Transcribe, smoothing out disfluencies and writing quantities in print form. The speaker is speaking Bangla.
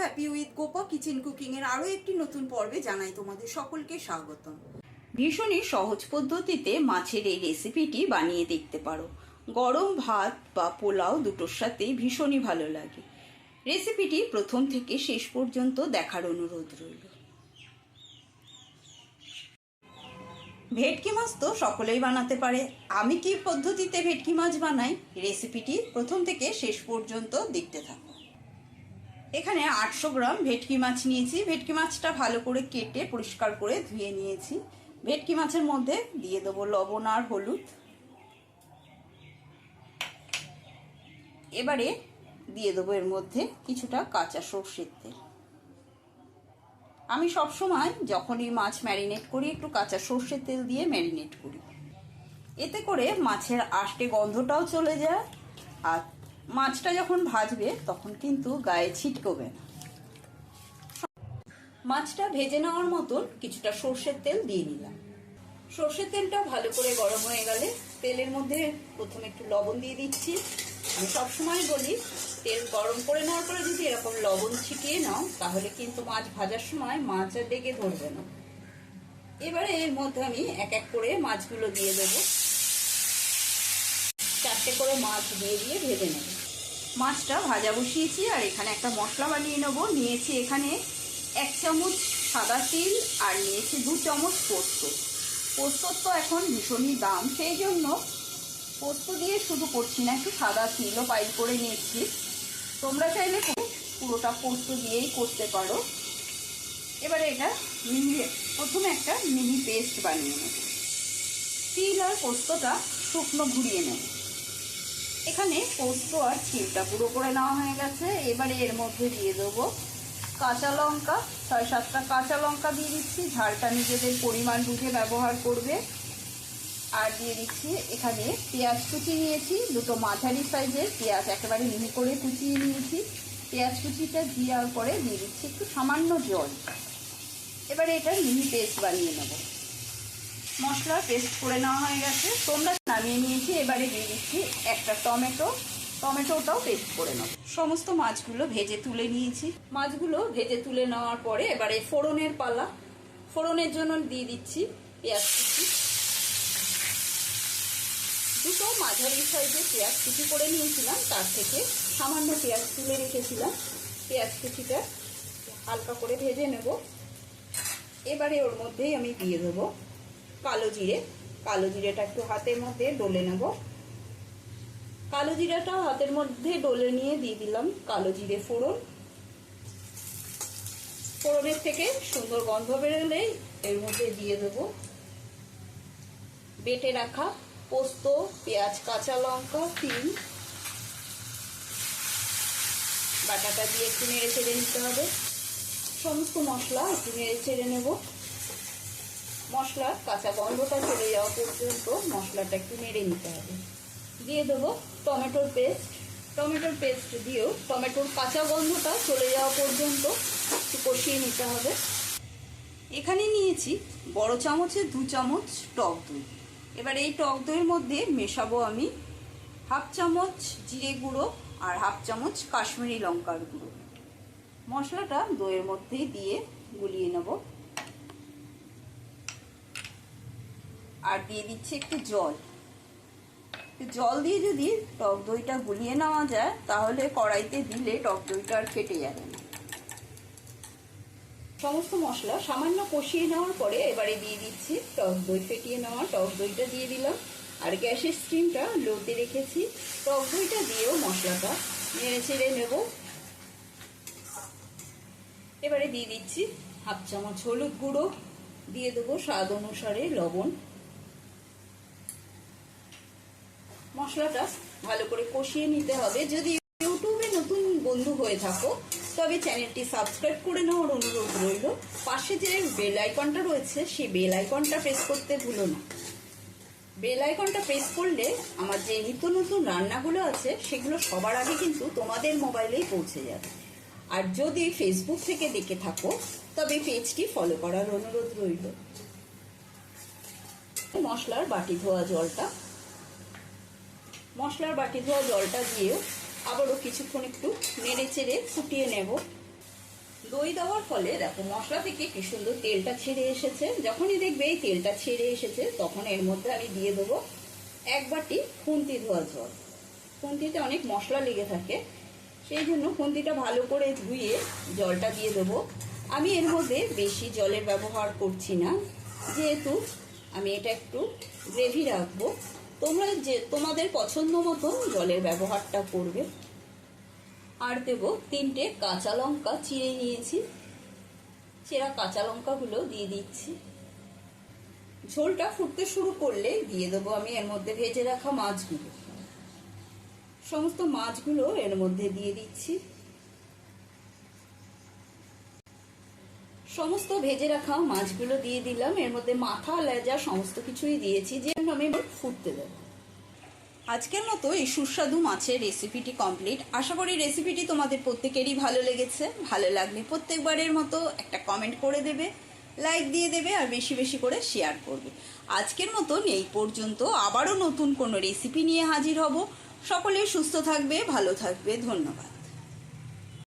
Happy with Gopa kitchen cooking এর আরো একটি নতুন পর্বে জানাই তোমাদের সকলকে স্বাগতম। ভীষণই সহজ পদ্ধতিতে মাছের এই রেসিপিটি বানিয়ে দেখতে পারো। গরম ভাত বা পোলাও দুটোর সাথেই ভীষণই ভালো লাগে। রেসিপিটি প্রথম থেকে শেষ পর্যন্ত দেখার অনুরোধ রইল। ভেটকি মাছ তো সকলেই বানাতে পারে। আমি কি পদ্ধতিতে ভেটকি মাছ বানাই, রেসিপিটি প্রথম থেকে শেষ পর্যন্ত দেখতে থাকো। এখানে 800 গ্রাম ভেটকি মাছ নিয়েছি। ভেটকি মাছটা ভালো করে কেটে পরিষ্কার করে ধুয়ে নিয়েছি। ভেটকি মাছের মধ্যে দিয়ে দেবো লবণ আর হলুদ। এবারে দিয়ে দেবো এর মধ্যে কিছুটা কাঁচা সর্ষের তেল। আমি সবসময় যখনই মাছ ম্যারিনেট করি একটু কাঁচা সর্ষের তেল দিয়ে ম্যারিনেট করি। এতে করে মাছের আষ্টে গন্ধটাও চলে যায়, আর মাছটা যখন ভাজবে তখন কিন্তু গায়ে ছিটকবে না। মাছটা ভেজে নেওয়ার মতন কিছুটা সর্ষের তেল দিয়ে নিলাম। সর্ষের তেলটা ভালো করে গরম হয়ে গেলে তেলের মধ্যে প্রথমে একটু লবণ দিয়ে দিচ্ছি। আমি সবসময় বলি, তেল গরম করে নেওয়ার পরে যদি এরকম লবণ ছিটিয়ে নাও তাহলে কিন্তু মাছ ভাজার সময় মাছ আর লেগে ধরবে না। এবারে এর মধ্যে আমি এক এক করে মাছগুলো দিয়ে দেবো। 4টে করে মাছ দিয়ে দিয়ে ভেজে নেব। মাছটা ভাজা বসিয়েছি আর এখানে একটা মশলা বানিয়ে নেবো। নিয়েছি এখানে 1 চামচ সাদা তিল আর নিয়েছি 2 চামচ পোস্ত। পোস্তর তো এখন ভীষণই দাম, সেই জন্য পোস্ত দিয়ে শুধু করছি না, একটু সাদা তিলও পাইল করে নিয়েছি। তোমরা চাইলে পুরোটা পোস্ত দিয়েই করতে পারো। এবারে এটা প্রথমে একটা মিহি পেস্ট বানিয়ে নেব। তিল আর পোস্তটা শুকনো ঘুরিয়ে নেব। এখানে পোস্ত আর তিলটা গুঁড়ো করে নেওয়া হয়ে গেছে। এবারে এর মধ্যে দিয়ে দেবো কাঁচা লঙ্কা। 6-7টা কাঁচা লঙ্কা দিয়ে দিচ্ছি, ঝালটা নিজেদের পরিমাণ বুঝে ব্যবহার করবে। আর দিয়ে দিচ্ছি এখানে পেঁয়াজ কুচি নিয়েছি, 2টো মাঝারি সাইজের পেঁয়াজ একেবারে মিহি করে কুচিয়ে নিয়েছি। পেঁয়াজ কুচিটা দেওয়ার পরে দিয়ে দিচ্ছি একটু সামান্য জল। এবারে এটা মিহি পেস্ট বানিয়ে নেব। মশলা পেস্ট করে নেওয়া হয়ে গেছে, তোমরা নামিয়ে নিয়েছি। এবারে দিয়ে দিচ্ছি একটা টমেটোটাও পেস্ট করে নেব। সমস্ত মাছগুলো ভেজে তুলে নিয়েছি। মাছগুলো ভেজে তুলে নেওয়ার পরে এবারে ফোড়নের পালা। ফোড়নের জন্য দিয়ে দিচ্ছি পেঁয়াজ কুচি। 2টো মাঝারি সাইজে পেঁয়াজ কুচি করে নিয়েছিলাম, তার থেকে সামান্য পেঁয়াজ তুলে রেখেছিলাম। পেঁয়াজ কুচিটা হালকা করে ভেজে নেব। এবারে ওর মধ্যেই আমি দিয়ে দেবো কালো জিরে। কালো জিরেটা একটু হাতের মধ্যে ডলে নেব। কালো জিরাটা হাতের মধ্যে ডলে নিয়ে দিয়ে দিলাম কালো জিরে ফোড়ন। ফোড়নের থেকে সুন্দর গন্ধ বেরোলে এর মধ্যে দিয়ে দেবো বেটে রাখা পোস্ত, পেঁয়াজ, কাঁচা লঙ্কা, তিল বাটাটা দিয়ে একটু নেড়ে চেড়ে নিতে হবে। সমস্ত মশলা একটু নেড়ে চেড়ে নেব। মশলার কাঁচা গন্ধটা চলে যাওয়া পর্যন্ত মশলাটা একটু নেড়ে নিতে হবে। দিয়ে দেবো টমেটোর পেস্ট। টমেটোর পেস্ট দিয়েও টমেটোর কাঁচা গন্ধটা চলে যাওয়া পর্যন্ত একটু কষিয়ে নিতে হবে। এখানে নিয়েছি বড় চামচের 2 চামচ টক দই। এবার এই টক দইয়ের মধ্যে মেশাবো আমি 1/2 চামচ জিরে গুঁড়ো আর 1/2 চামচ কাশ্মীরি লঙ্কার গুঁড়ো। মশলাটা দইয়ের মধ্যেই দিয়ে গুলিয়ে নেব। আর দিয়ে দিচ্ছি একটু জল। জল দিয়ে যদি টক দইটা গুলিয়ে নেওয়া যায় তাহলে কড়াইতে দিলে টক দইটা আর ফেটে যাবে না। সমস্ত মশলা সামান্য কষিয়ে নেওয়ার পরে এবারে দিয়ে দিচ্ছি টক দই। ফেটিয়ে নেওয়া টক দইটা দিয়ে দিলাম আর গ্যাসের স্টিমটা লোতে রেখেছি। টক দইটা দিয়েও মশলাটা নেড়ে চেড়ে নেব। এবারে দিয়ে দিচ্ছি 1/2 চামচ হলুদ গুঁড়ো, দিয়ে দেবো স্বাদ অনুসারে লবণ। মশলাটা ভালো করে কষিয়ে নিতে হবে। যদি ইউটিউবে নতুন বন্ধু হয়ে থাকো তবে চ্যানেলটি সাবস্ক্রাইব করে নেওয়ার অনুরোধ রইল। পাশে যে বেল আইকনটা রয়েছে সেই বেল আইকনটা প্রেস করতে ভুলো না। বেল আইকনটা প্রেস করলে আমার যে নিত্য নতুন রান্নাগুলো আছে সেগুলো সবার আগে কিন্তু তোমাদের মোবাইলেই পৌঁছে যাবে। আর যদি ফেসবুক থেকে দেখে থাকো তবে পেজটি ফলো করার অনুরোধ রইল। মশলার বাটি ধোয়া জলটা দিয়েও আবারও কিছুক্ষণ একটু নেড়ে চেড়ে ফুটিয়ে নেব। দই দেওয়ার ফলে দেখো মশলা থেকে কি সুন্দর তেলটা ছেড়ে এসেছে। যখনই দেখবে এই তেলটা ছেড়ে এসেছে তখন এর মধ্যে আমি দিয়ে দেবো 1 বাটি খুন্তি ধোয়া জল। খুন্তিতে অনেক মশলা লেগে থাকে, সেই জন্য খুন্তিটা ভালো করে ধুয়ে জলটা দিয়ে দেবো। আমি এর মধ্যে বেশি জলের ব্যবহার করছি না, যেহেতু আমি এটা একটু গ্রেভি রাখবো। তোমরা তোমাদের পছন্দ মতো জলের ব্যবহারটা করবে। আর দেবো 3টে কাঁচা লঙ্কা চিড়ে নিয়েছি, চেরা কাঁচা লঙ্কাগুলো দিয়ে দিচ্ছি। ঝোলটা ফুটতে শুরু করলে দিয়ে দেবো আমি এর মধ্যে ভেজে রাখা মাছগুলো। সমস্ত মাছগুলো এর মধ্যে দিয়ে দিচ্ছি। সমস্ত ভেজে রাখা মাছগুলো দিয়ে দিলাম, এর মধ্যে মাথা লেজা সমস্ত কিছুই দিয়েছি, যে আমি ফুটতে দেব। আজকের মতো এই সুস্বাদু মাছের রেসিপিটি কমপ্লিট। আশা করি রেসিপিটি তোমাদের প্রত্যেকেরই ভালো লেগেছে। ভালো লাগলে প্রত্যেকবারের মতো একটা কমেন্ট করে দেবে, লাইক দিয়ে দেবে, আর বেশি বেশি করে শেয়ার করবে। আজকের মতন এই পর্যন্ত, আবারও নতুন কোনো রেসিপি নিয়ে হাজির হব। সকলে সুস্থ থাকবে, ভালো থাকবে, ধন্যবাদ।